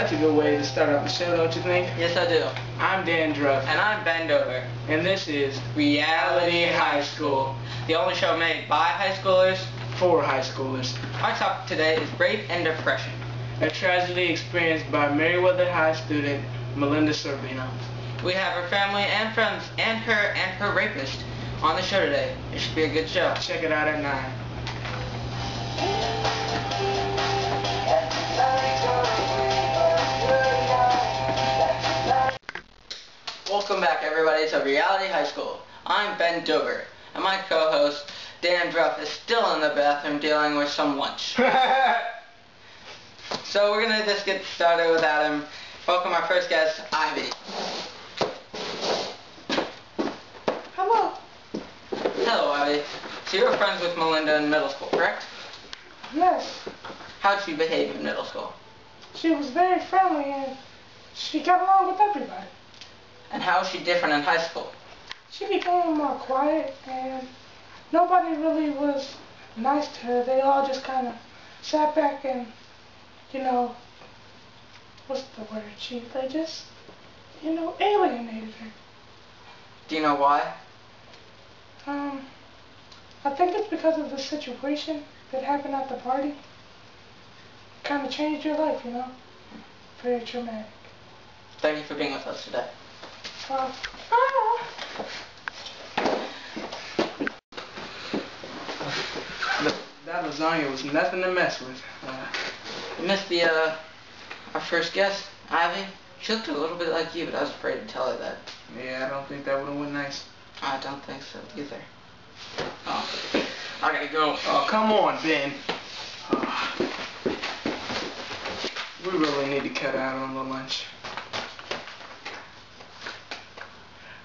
That's a good way to start off the show, don't you think? Yes, I do. I'm Dan Druff. And I'm Ben Dover. And this is Reality High School, the only show made by high schoolers for high schoolers. Our topic today is rape and depression. A tragedy experienced by Meriwether High student Melinda Sorbino. We have her family and friends and her rapist on the show today. It should be a good show. Check it out at 9. Welcome back, everybody, to Reality High School. I'm Ben Dover, and my co-host Dan Druff is still in the bathroom dealing with some lunch. So we're gonna just get started without him. Welcome our first guest, Ivy. Hello. Hello, Ivy. So you were friends with Melinda in middle school, correct? Yes. How'd she behave in middle school? She was very friendly and she got along with everybody. And how is she different in high school? She became more quiet and nobody really was nice to her. They all just kind of sat back and, you know, what's the word? They just, you know, alienated her. Do you know why? I think it's because of the situation that happened at the party. Kind of changed your life, you know? Very traumatic. Thank you for being with us today. That lasagna was nothing to mess with. We missed our first guest, Ivy. She looked a little bit like you, but I was afraid to tell her that. Yeah, I don't think that would have went nice. I don't think so either. Oh, I gotta go. Oh, come on, Ben. We really need to cut out on the lunch.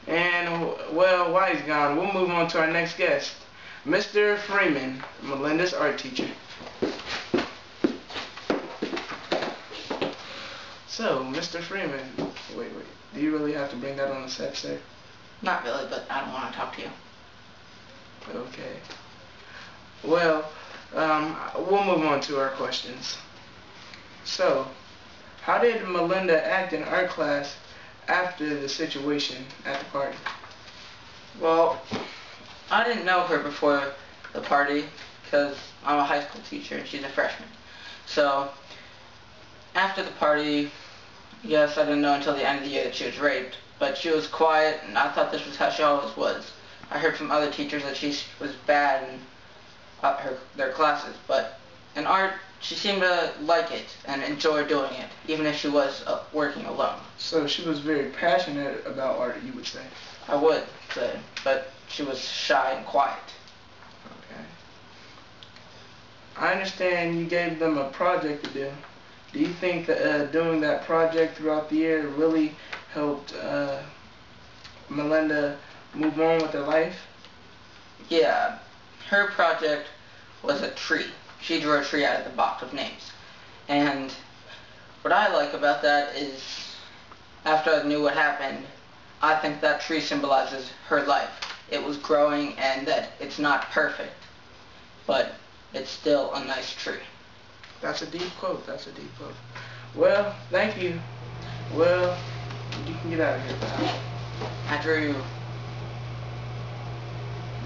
And, well, while he's gone, we'll move on to our next guest, Mr. Freeman, Melinda's art teacher. So, Mr. Freeman, wait, do you really have to bring that on the set, sir? Not really, but I don't want to talk to you. Okay. Well, we'll move on to our questions. So, how did Melinda act in art class after the situation at the party? Well, I didn't know her before the party because I'm a high school teacher and she's a freshman. So, after the party, yes, I didn't know until the end of the year that she was raped, but she was quiet and I thought this was how she always was. I heard from other teachers that she was bad in their classes, but in art, she seemed to like it and enjoy doing it, even if she was working alone. So she was very passionate about art, you would say? I would say, but she was shy and quiet. Okay. I understand you gave them a project to do. Do you think that doing that project throughout the year really helped Melinda move on with her life? Yeah, her project was a tree. She drew a tree out of the box of names. And what I like about that is, after I knew what happened, I think that tree symbolizes her life. It was growing and that it's not perfect, but it's still a nice tree. That's a deep quote. That's a deep quote. Well, thank you. Well, you can get out of here, pal. I drew you.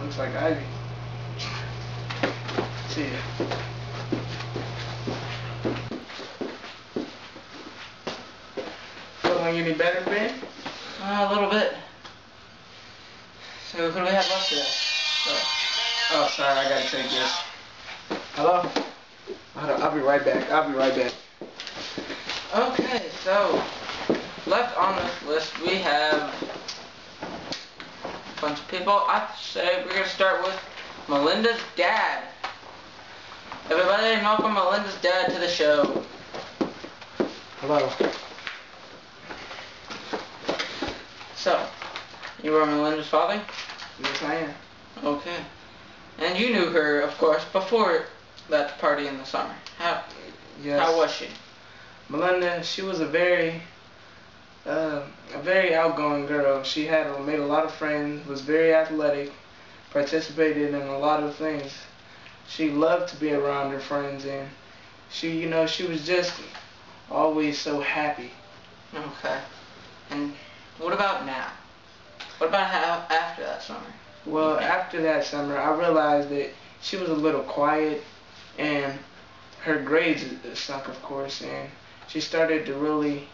Looks like Ivy. See ya. Feeling any better, Ben? A little bit. So who do we have left today? Oh, sorry, I gotta take this. Hello? I'll be right back. Okay, so left on this list we have a bunch of people. I say we're gonna start with Melinda's dad. Everybody, welcome Melinda's dad to the show. Hello. So, you are Melinda's father? Yes, I am. Okay. And you knew her, of course, before that party in the summer. Yes. How was she? Melinda, she was a very outgoing girl. She made a lot of friends, was very athletic, participated in a lot of things. She loved to be around her friends, and she was just always so happy. Okay. And what about now? What about after that summer? Well, after that summer, I realized that she was a little quiet, and her grades suck, of course, and she started to really,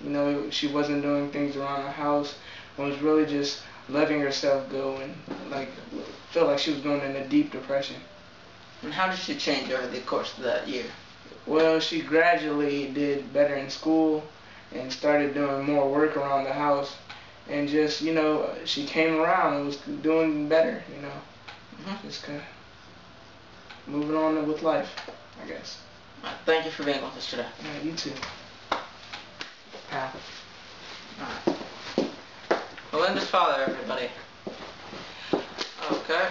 she wasn't doing things around the house, and was really just letting herself go, and felt like she was going in a deep depression. And how did she change over the course of that year? Well, she gradually did better in school and started doing more work around the house, and just, she came around and was doing better, just kind of moving on with life, I guess. Thank you for being with us today. Yeah, you too. Pal. Alright. Melinda's father, everybody. Okay.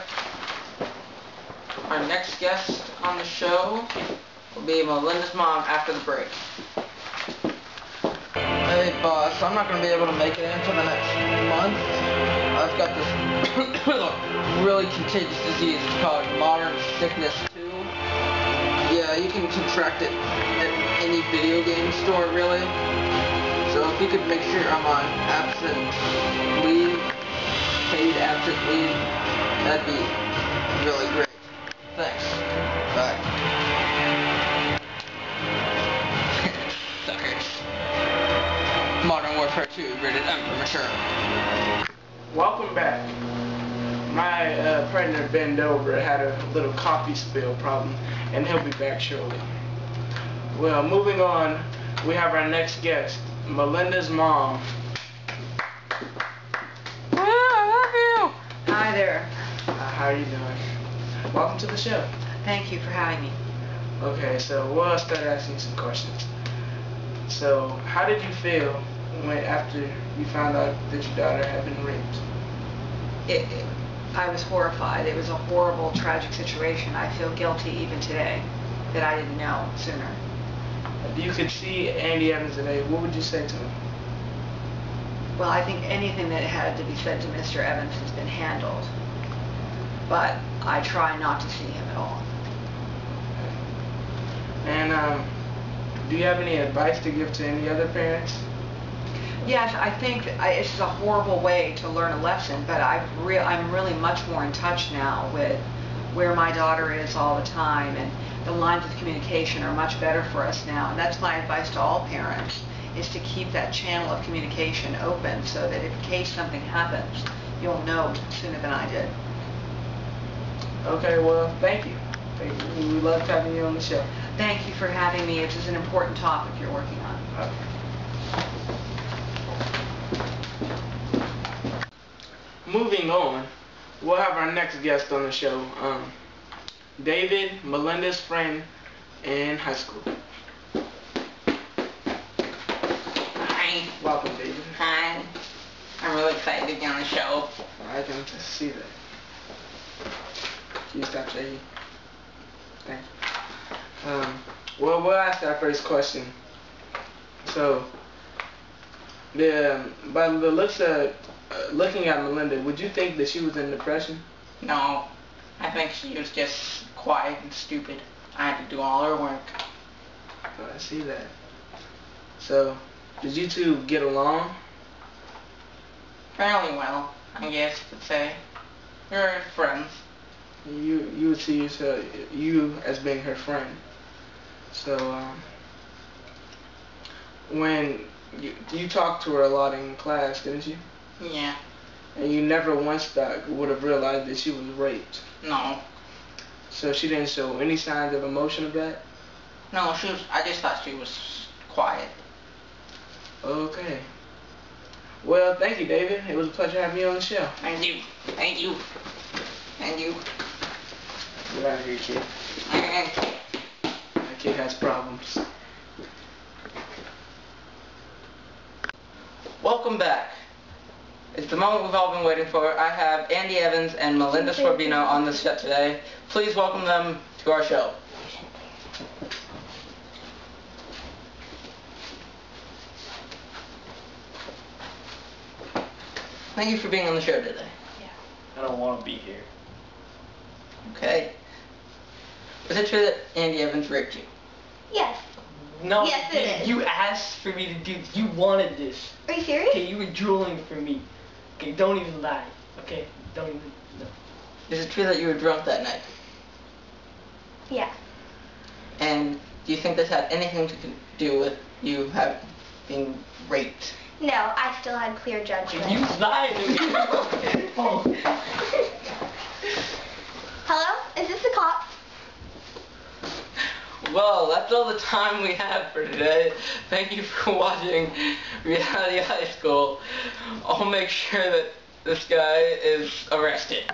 Our next guest on the show will be Melinda's mom after the break. Hey boss, I'm not going to be able to make it until the next month. I've got this really contagious disease. It's called modern sickness 2. Yeah, you can contract it at any video game store, really. So if you could make sure I'm on absent leave, paid absent leave, that'd be really great. Thanks. Bye. Suckers. Modern Warfare 2, rated M for mature. Welcome back. My partner Ben Dover had a little coffee spill problem, and he'll be back shortly. Well, moving on, we have our next guest, Melinda's mom. I love you. Hi there. How are you doing? Welcome to the show. Thank you for having me. Okay, so we'll start asking some questions. So, how did you feel after you found out that your daughter had been raped? I was horrified. It was a horrible, tragic situation. I feel guilty even today that I didn't know sooner. If you could see Andy Evans today, what would you say to him? Well, I think anything that had to be said to Mr. Evans has been handled. But I try not to see him at all. And do you have any advice to give to any other parents? Yes, I think that it's a horrible way to learn a lesson, but I'm really much more in touch now with where my daughter is all the time, and the lines of communication are much better for us now. And that's my advice to all parents, is to keep that channel of communication open so that in case something happens, you'll know sooner than I did. Okay, well, thank you. Thank you. We loved having you on the show. Thank you for having me. It's an important topic you're working on. Okay. Moving on, we'll have our next guest on the show, David, Melinda's friend in high school. Hi. Welcome, David. Hi. I'm really excited to be on the show. I can see that. Can you stop shaking? Thank you. Well, we'll ask our first question. So, by the looks of looking at Melinda, would you think that she was in depression? No, I think she was just quiet and stupid. I had to do all her work. Oh, I see that. So, did you two get along? Fairly well, I guess you could say. We were friends. You would see yourself, you as being her friend. So, when you talked to her a lot in class, didn't you? Yeah. And you never once would have realized that she was raped. No. So she didn't show any signs of emotion of that? No, I just thought she was quiet. Okay. Well, thank you, David. It was a pleasure having you on the show. Thank you. Thank you. Thank you. Get out of here, kid. That kid has problems. Welcome back. It's the moment we've all been waiting for. I have Andy Evans and Melinda Sorbino on the set today. Please welcome them to our show. Thank you for being on the show today. I don't want to be here. Okay. Is it true that Andy Evans raped you? Yes. No, Yes, it is. you asked for me to do this. You wanted this. Are you serious? Okay, you were drooling for me. Okay, don't even lie. Okay, don't even. No. Is it true that you were drunk that night? Yeah. And do you think this had anything to do with you being raped? No, I still had clear judgment. You lied to me. Oh. Hello? Is this the cops? Well, that's all the time we have for today. Thank you for watching Reality High School. I'll make sure that this guy is arrested.